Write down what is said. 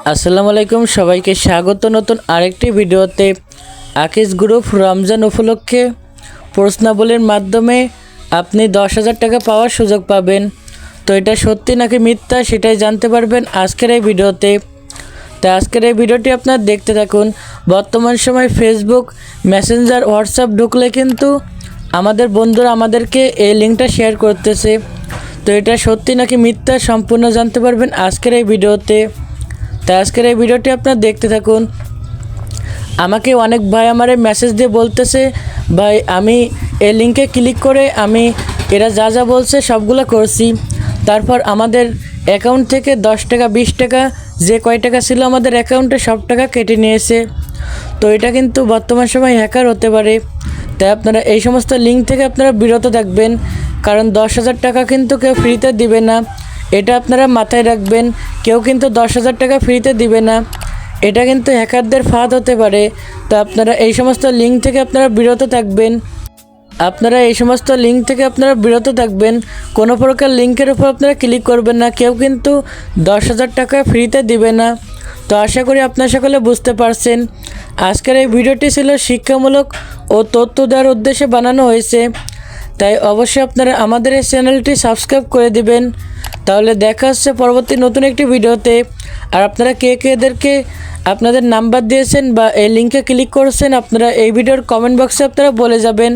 আসসালামু আলাইকুম, সবাইকে স্বাগত নতুন আরেকটি ভিডিওতে। আকিজ গ্রুপ রমজান উপলক্ষে প্রশ্নাবলীর মাধ্যমে আপনি 10,000 টাকা পাওয়ার সুযোগ পাবেন। তো এটা সত্যি নাকি মিথ্যা সেটাই জানতে পারবেন আজকের এই ভিডিওতে। তাই আজকের এই ভিডিওটি আপনার দেখতে থাকুন। বর্তমান সময় ফেসবুক, মেসেঞ্জার, হোয়াটসঅ্যাপ ঢুকলে কিন্তু আমাদের বন্ধুরা আমাদেরকে এই লিঙ্কটা শেয়ার করতেছে। তো এটা সত্যি নাকি মিথ্যা সম্পূর্ণ জানতে পারবেন আজকের এই ভিডিওতে। তাই আজকের এই ভিডিওটি আপনারা দেখতে থাকুন। আমাকে অনেক ভাই আমারে মেসেজ দিয়ে বলতেছে, ভাই আমি এই লিঙ্কে ক্লিক করে আমি এরা যা যা বলছে সবগুলো করছি, তারপর আমাদের অ্যাকাউন্ট থেকে 10 টাকা 20 টাকা যে কয় টাকা ছিল আমাদের অ্যাকাউন্টে সব টাকা কেটে নিয়েছে। তো এটা কিন্তু বর্তমান সময় হ্যাকার হতে পারে। তাই আপনারা এই সমস্ত লিঙ্ক থেকে আপনারা বিরত থাকবেন, কারণ 10,000 টাকা কিন্তু কেউ ফ্রিতে দিবে না। এটা আপনারা মাথায় রাখবেন, কেউ কিন্তু 10,000 টাকা ফ্রিতে দিবে না। এটা কিন্তু হ্যাকারদের ফাঁদ হতে পারে। তো আপনারা এই সমস্ত লিঙ্ক থেকে আপনারা বিরত থাকবেন। বিরত থাকবেন। কোনো প্রকার লিঙ্কের উপর আপনারা ক্লিক করবেন না। কেউ কিন্তু 10,000 টাকা ফ্রিতে দিবে না। তো আশা করি আপনারা সকলে বুঝতে পারছেন। আজকের এই ভিডিওটি ছিল শিক্ষামূলক ও তথ্য দেওয়ার উদ্দেশ্যে বানানো হয়েছে। তাই অবশ্যই আপনারা আমাদের এই চ্যানেলটি সাবস্ক্রাইব করে দিবেন। তাহলে দেখা হচ্ছে পরবর্তী নতুন একটি ভিডিওতে। আর আপনারা কে এদেরকে আপনাদের নাম্বার দিয়েছেন বা এই লিঙ্কে ক্লিক করেছেন, আপনারা এই ভিডিওর কমেন্ট বক্সে আপনারা বলে যাবেন।